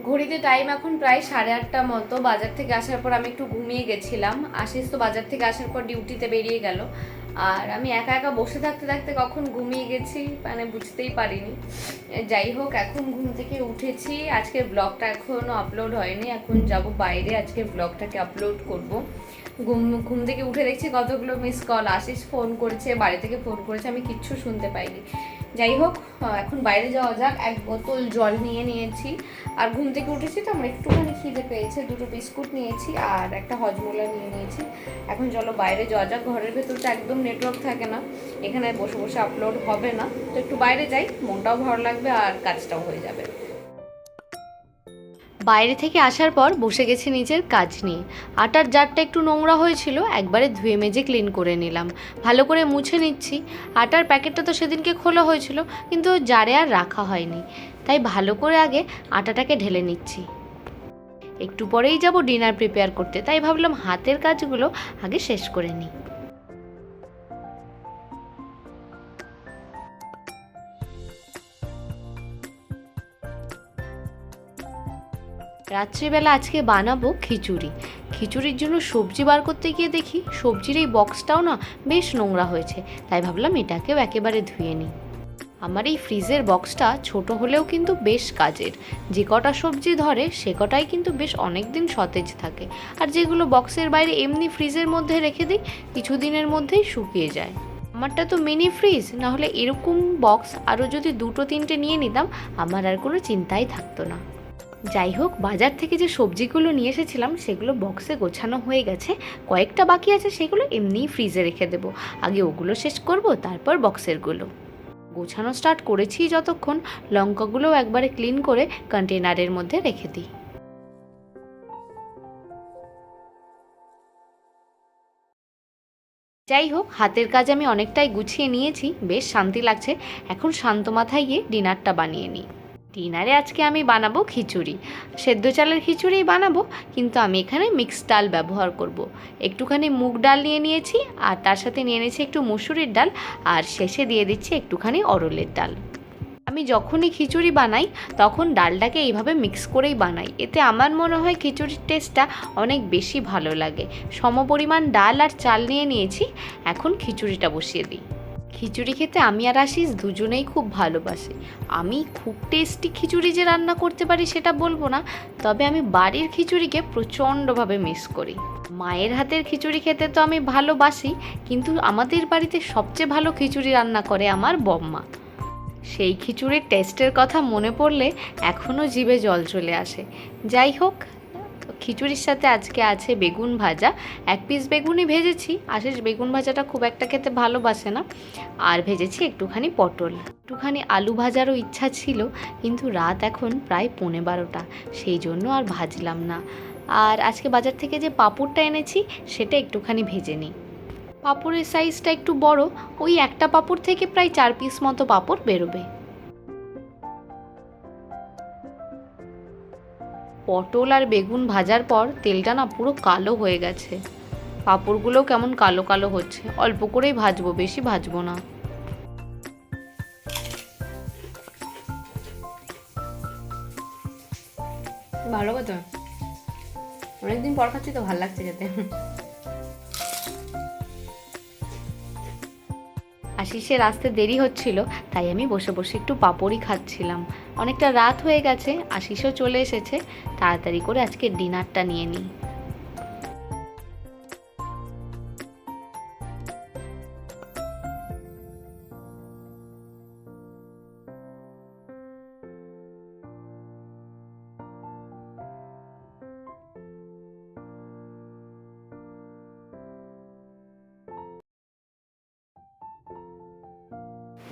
ঘড়িতে টাইম এখন প্রায় 8:30 মতো। বাজার থেকে আসার পর আমি একটু ঘুমিয়ে গেছিলাম। আশিস তো বাজার থেকে আসার পর ডিউটিতে বেরিয়ে গেল, আর আমি একা একা বসে থাকতে থাকতে কখন ঘুমিয়ে গেছি মানে বুঝতেই পারিনি। যাই হোক, এখন ঘুম থেকে উঠেছি। আজকের ব্লগটা এখনও আপলোড হয়নি, এখন যাব বাইরে আজকের ব্লগটাকে আপলোড করব। ঘুম থেকে উঠে দেখছি কতগুলো মিস কল। আশিস ফোন করেছে, বাড়ি থেকে ফোন করেছে, আমি কিচ্ছু শুনতে পাইনি। যাই হোক, এখন বাইরে যাওয়া যাক। 1 বোতল জল নিয়ে নিয়েছি, আর ঘুম থেকে উঠেছি তো আমার একটুখানি খিদে পেয়েছে, 2টো বিস্কুট নিয়েছি আর একটা হজমোলা নিয়ে নিয়েছি। এখন চলো বাইরে যাওয়া যাক। ঘরের ভেতরটা একদম নেটওয়ার্ক থাকে না, এখানে বসে বসে আপলোড হবে না, তো একটু বাইরে যাই, মনটাও ভালো লাগবে আর কাজটাও হয়ে যাবে। বাইরে থেকে আসার পর বসে গেছি নিজের কাজ নিয়ে। আটার জারটা একটু নোংরা হয়েছিল, একবারে ধুয়ে মেজে ক্লিন করে নিলাম, ভালো করে মুছে নিচ্ছি। আটার প্যাকেটটা তো সেদিনকে খোলা হয়েছিল, কিন্তু জারে আর রাখা হয়নি, তাই ভালো করে আগে আটাটাকে ঢেলে নিচ্ছি। একটু পরেই যাব ডিনার প্রিপেয়ার করতে, তাই ভাবলাম হাতের কাজগুলো আগে শেষ করে নিই। রাত্রিবেলা আজকে বানাবো খিচুড়ি। খিচুড়ির জন্য সবজি বার করতে গিয়ে দেখি সবজির এই বক্সটাও না বেশ নোংরা হয়েছে, তাই ভাবলাম এটাকেও একেবারে ধুয়ে নিই। আমার এই ফ্রিজের বক্সটা ছোট হলেও কিন্তু বেশ কাজের। যে কটা সবজি ধরে সে কটাই কিন্তু বেশ অনেক দিন সতেজ থাকে, আর যেগুলো বক্সের বাইরে এমনি ফ্রিজের মধ্যে রেখে দিই কিছুদিনের মধ্যেই শুকিয়ে যায়। আমারটা তো মিনি ফ্রিজ, নাহলে এরকম বক্স আরও যদি 2-3টে নিয়ে নিতাম আমার আর কোনো চিন্তাই থাকতো না। যাই হোক, বাজার থেকে যে সবজিগুলো নিয়ে এসেছিলাম সেগুলো বক্সে গোছানো হয়ে গেছে, কয়েকটা বাকি আছে, সেগুলো এমনিই ফ্রিজে রেখে দেবো। আগে ওগুলো শেষ করব, তারপর বক্সেরগুলো গোছানো স্টার্ট করেছি। যতক্ষণ লঙ্কাগুলোও একবারে ক্লিন করে কন্টেনারের মধ্যে রেখে দিই। যাই হোক, হাতের কাজ আমি অনেকটাই গুছিয়ে নিয়েছি, বেশ শান্তি লাগছে। এখন শান্ত মাথায় গিয়ে ডিনারটা বানিয়ে নিই। ডিনারে আজকে আমি বানাবো খিচুড়ি। সেদ্ধ চালের খিচুড়িই বানাবো, কিন্তু আমি এখানে মিক্সড ডাল ব্যবহার করব। একটুখানি মুগ ডাল নিয়ে নিয়েছি, আর তার সাথে নিয়ে নিয়েছি একটু মুসুরির ডাল, আর শেষে দিয়ে দিচ্ছি একটুখানি অরলের ডাল। আমি যখনই খিচুড়ি বানাই তখন ডালটাকে এইভাবে মিক্স করেই বানাই, এতে আমার মনে হয় খিচুড়ির টেস্টটা অনেক বেশি ভালো লাগে। সমপরিমাণ ডাল আর চাল নিয়ে নিয়েছি, এখন খিচুড়িটা বসিয়ে দিই। খিচুড়ি খেতে আমি আর আশিস দুজনেই খুব ভালোবাসি। আমি খুব টেস্টি খিচুড়ি যে রান্না করতে পারি সেটা বলবো না, তবে আমি বাড়ির খিচুড়িকে প্রচণ্ডভাবে মিস করি। মায়ের হাতের খিচুড়ি খেতে তো আমি ভালোবাসি, কিন্তু আমাদের বাড়িতে সবচেয়ে ভালো খিচুড়ি রান্না করে আমার বম্মা। সেই খিচুড়ির টেস্টের কথা মনে পড়লে এখনও জিভে জল চলে আসে। যাই হোক, খিচুড়ির সাথে আজকে আছে বেগুন ভাজা। 1 পিস বেগুনই ভেজেছি, আশিস বেগুন ভাজাটা খুব একটা খেতে ভালোবাসে না। আর ভেজেছি একটুখানি পটল, একটুখানি আলু ভাজারও ইচ্ছা ছিল, কিন্তু রাত এখন প্রায় 11:15, সেই জন্য আর ভাজলাম না। আর আজকে বাজার থেকে যে পাঁপড়টা এনেছি সেটা একটুখানি ভেজে নিই। পাঁপড়ের সাইজটা একটু বড়, ওই একটা পাঁপড় থেকে প্রায় 4 পিস মতো পাঁপড় বেরোবে। পটল আর বেগুন ভাজার পর তেলটা না পুরো কালো হয়ে গেছে, পাঁপড়গুলোও কেমন কালো কালো হচ্ছে। অল্প করেই ভাজবো, বেশি ভাজবো না। ভালো কথা, অনেকদিন পর খাচ্ছি তো ভালো লাগছে খেতে। আশিসের আসতে দেরি হচ্ছিল, তাই আমি বসে বসে একটু পাঁপড়ই খাচ্ছিলাম। অনেকটা রাত হয়ে গেছে, আশিসও চলে এসেছে, তাড়াতাড়ি করে আজকে ডিনারটা নিয়ে নিই।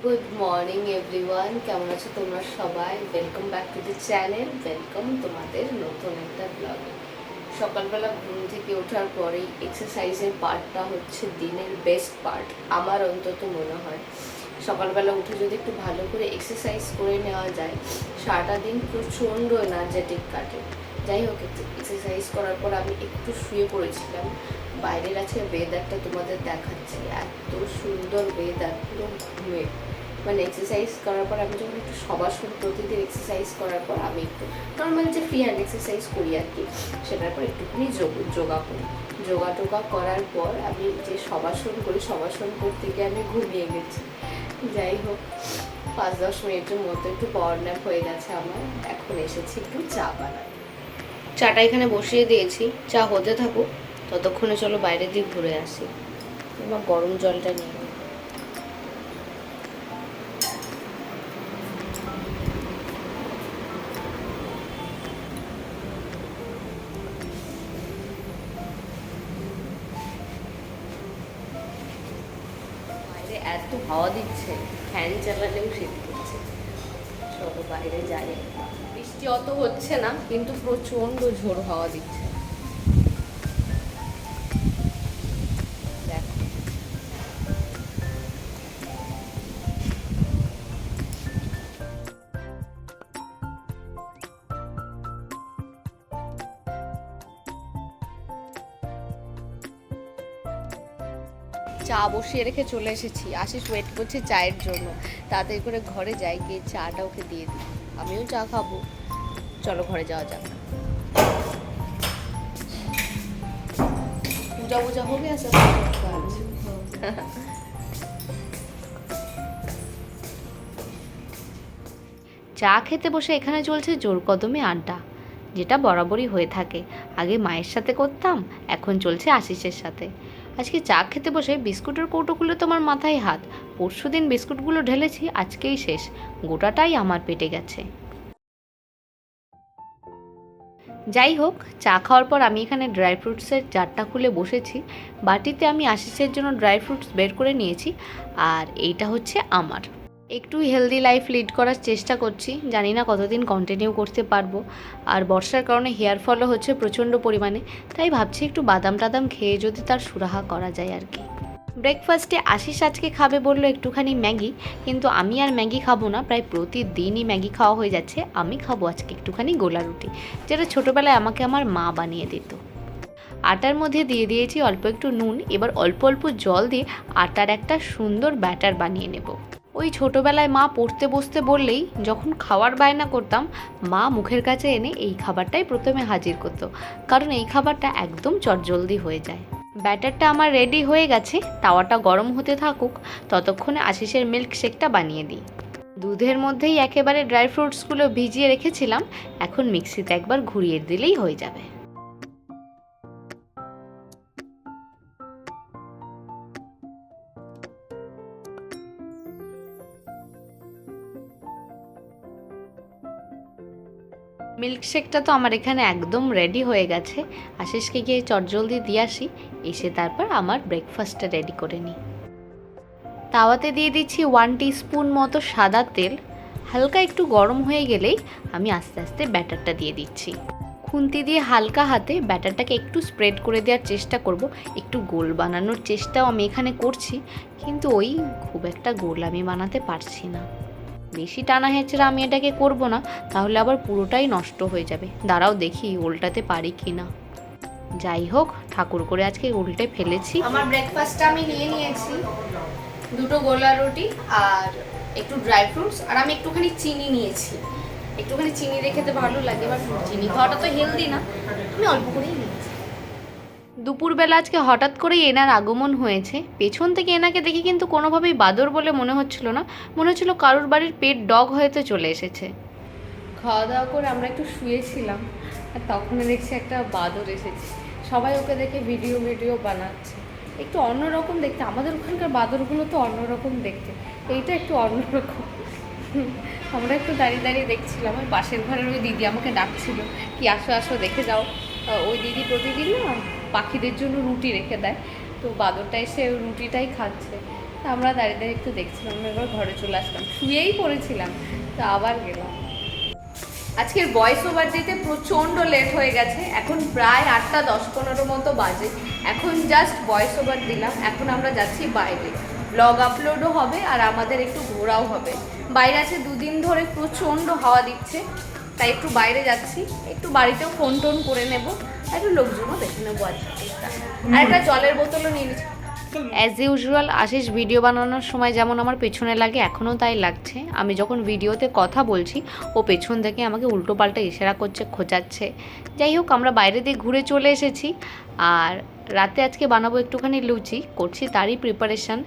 গুড মর্নিং এভরিওয়ান, কেমন আছো তোমরা সবাই? Welcome back to the channel, welcome তোমাদের নতুন একটা ব্লগে। সকালবেলা ঘুম থেকে ওঠার পরেই এক্সারসাইজের পার্টটা হচ্ছে দিনের বেস্ট পার্ট, আমার অন্তত মনে হয়। সকালবেলা উঠে যদি একটু ভালো করে এক্সারসাইজ করে নেওয়া যায়, সারাটা দিন প্রচণ্ড এনার্জেটিক কাটে। যাই হোক, এক্সারসাইজ করার পর আমি একটু শুয়ে পড়েছিলাম। বাইরের আছে ওয়েদারটা তোমাদের দেখাচ্ছি, এত সুন্দর ওয়েদার, পুরো ঘুমে মানে এক্সারসাইজ করার পর আমি যখন একটু সবাসন প্রতিদিন এক্সারসাইজ করার পর আমি একটু নর্মাল যে ফ্রি হ্যান্ড এক্সারসাইজ করি আর কি, সেটার পর একটুখানি যোগা করি। যোগা করার পর আমি যে সবাসন করি, সবাসন করতে গিয়ে আমি ঘুমিয়ে গেছি। যাই হোক, 5-10 মিনিটের মধ্যে একটু পাওয়ার ন্যাপ হয়ে গেছে আমার। এখন এসেছি একটু চা বানাই। চাটা এখানে বসিয়ে দিয়েছি, চা হতে থাকুক, ততক্ষণে চলো বাইরের দিক ঘুরে আসি। এবার গরম জলটা নিয়ে নিই। বাইরে এত হাওয়া দিচ্ছে, ফ্যান চালালেও শীত করছে। চলো বাইরে যাই। বৃষ্টি অত হচ্ছে না, কিন্তু প্রচন্ড ঝোড়ো হাওয়া দিচ্ছে। দেখো চা বসিয়ে রেখে চলে এসেছি। আশিস ওয়েট করছে চায়ের জন্য। তাড়াতাড়ি করে ঘরে যাই, গিয়ে চাটা ওকে দিয়ে দিই, আমিও চা খাবো। চলো ঘরে যাওয়া যাক। পূজা हो गया सब? চা খেতে বসে এখানে চলছে জোর কদমে আড্ডা, যেটা বরাবরই হয়ে থাকে। আগে মায়ের সাথে করতাম, এখন চলছে আশিসের সাথে। আজকে চা খেতে বসে বিস্কুটের কৌটোগুলো তোমার মাথায় হাত। পরশুদিন বিস্কুটগুলো ঢেলেছি, আজকেই শেষ, গোটাটাই আমার পেটে গেছে। যাই হোক, চা খাওয়ার পর আমি এখানে ড্রাই ফ্রুটসের জারটা খুলে বসেছি। বাটিতে আমি আশিসের জন্য ড্রাই ফ্রুটস বের করে নিয়েছি, আর এইটা হচ্ছে আমার। একটু হেলদি লাইফ লিড করার চেষ্টা করছি, জানি না কতদিন কন্টিনিউ করতে পারবো। আর বর্ষার কারণে হেয়ার ফলও হচ্ছে প্রচণ্ড পরিমাণে, তাই ভাবছি একটু বাদাম টাদাম খেয়ে যদি তার সুরাহা করা যায় আর কি। ব্রেকফাস্টে আশিস আজকে খাবে বললো একটুখানি ম্যাগি, কিন্তু আমি আর ম্যাগি খাবো না। প্রায় প্রতিদিনই ম্যাগি খাওয়া হয়ে যাচ্ছে। আমি খাবো আজকে একটুখানি গোলা রুটি, যেটা ছোটোবেলায় আমাকে আমার মা বানিয়ে দিত। আটার মধ্যে দিয়ে দিয়েছি অল্প একটু নুন। এবার অল্প অল্প জল দিয়ে আটার একটা সুন্দর ব্যাটার বানিয়ে নেব। ওই ছোটোবেলায় মা পড়তে বসতে বললেই যখন খাওয়ার বায়না করতাম, মা মুখের কাছে এনে এই খাবারটাই প্রথমে হাজির করতো, কারণ এই খাবারটা একদম চটজলদি হয়ে যায়। ব্যাটারটা আমার রেডি হয়ে গেছে, তাওয়াটা গরম হতে থাকুক, ততক্ষণে আশিসের মিল্ক শেকটা বানিয়ে দিই। দুধের মধ্যেই একেবারে ড্রাই ফ্রুটসগুলো ভিজিয়ে রেখেছিলাম, এখন মিক্সিতে একবার ঘুরিয়ে দিলেই হয়ে যাবে। মিল্কশেকটা তো আমার এখানে একদম রেডি হয়ে গেছে। আশিসকে গিয়ে চটজলদি দিয়ে আসি, এসে তারপর আমার ব্রেকফাস্টটা রেডি করে নিই। তাওয়াতে দিয়ে দিচ্ছি 1 টিস্পুন মতো সাদা তেল। হালকা একটু গরম হয়ে গেলেই আমি আস্তে আস্তে ব্যাটারটা দিয়ে দিচ্ছি। খুন্তি দিয়ে হালকা হাতে ব্যাটারটাকে একটু স্প্রেড করে দেওয়ার চেষ্টা করব। একটু গোল বানানোর চেষ্টাও আমি এখানে করছি, কিন্তু ওই খুব একটা গোল আমি বানাতে পারছি না। বেশি টানা হেঁচড়া আমি এটাকে করব না, তাহলে আবার পুরোটাই নষ্ট হয়ে যাবে। দাঁড়াও দেখি উল্টাতে পারি কি না। যাই হোক, ঠাকুর করে আজকে উল্টে ফেলেছি। আমার ব্রেকফাস্টটা আমি নিয়ে নিয়েছি, 2টো গোলা রুটি আর একটু ড্রাই ফ্রুটস, আর আমি একটুখানি চিনি নিয়েছি। একটুখানি চিনি রেখে তো ভালো লাগে, এবার চিনি খাওয়াটা তো হেলদি না, আমি অল্প করেই নিয়েছি। দুপুরবেলা আজকে হঠাৎ করেই এনার আগমন হয়েছে। পেছন থেকে এনাকে দেখি কিন্তু কোনোভাবেই বাদর বলে মনে হচ্ছিল না, মনে হচ্ছিল কারোর বাড়ির পেট ডগ হয়তো চলে এসেছে। খাওয়া দাওয়া করে আমরা একটু শুয়েছিলাম, আর তখন দেখছি একটা বাদর এসেছে। সবাই ওকে দেখে ভিডিও বানাচ্ছে। একটু অন্যরকম দেখতে, আমাদের ওখানকার বাদরগুলো তো অন্যরকম দেখতে, এইটা একটু অন্যরকম। আমরা একটু দাঁড়িয়ে দাঁড়িয়ে দেখছিলাম। ওই পাশের ঘরের ওই দিদি আমাকে ডাকছিল, কি আসো আসো দেখে যাও। ওই দিদি প্রতিদিন না পাখিদের জন্য রুটি রেখে দেয়, তো বাদরটা এসে ওই রুটিটাই খাচ্ছে। তা আমরা দাঁড়িয়ে দাঁড়িয়ে একটু দেখছিলাম। আমরা এবার ঘরে চলে আসলাম, শুয়েই পড়েছিলাম, তো আবার গেলাম। আজকের ভয়েস ওভার দিতে প্রচণ্ড লেট হয়ে গেছে, এখন প্রায় 8টা 10-15 মতো বাজে। এখন জাস্ট ভয়েস ওভার দিলাম, এখন আমরা যাচ্ছি বাইরে। ব্লগ আপলোডও হবে আর আমাদের একটু ঘোরাও হবে। বাইরে আছে 2 দিন ধরে প্রচণ্ড হাওয়া দিচ্ছে, তাই একটু বাইরে যাচ্ছি। একটু বাড়িতেও ফোন টোন করে নেব, আর একটু লোকজনও দেখে নেবো আজকে। আর একটা জলের বোতলও নিয়ে নিচ্ছি। অ্যাজ ইউজুয়াল আশিস ভিডিও বানানোর সময় যেমন আমার পেছনে লাগে, এখনও তাই লাগছে। আমি যখন ভিডিওতে কথা বলছি ও পেছন থেকে আমাকে উল্টোপাল্টা ইশারা করছে, খোঁচাচ্ছে। যাই হোক, আমরা বাইরে দিয়ে ঘুরে চলে এসেছি। আর রাতে আজকে বানাবো একটুখানি লুচি, করছি তারই প্রিপারেশান।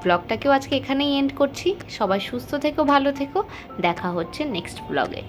ব্লগটাকেও আজকে এখানেই এন্ড করছি। সবাই সুস্থ থেকো, ভালো থেকো, দেখা হচ্ছে নেক্সট ব্লগে।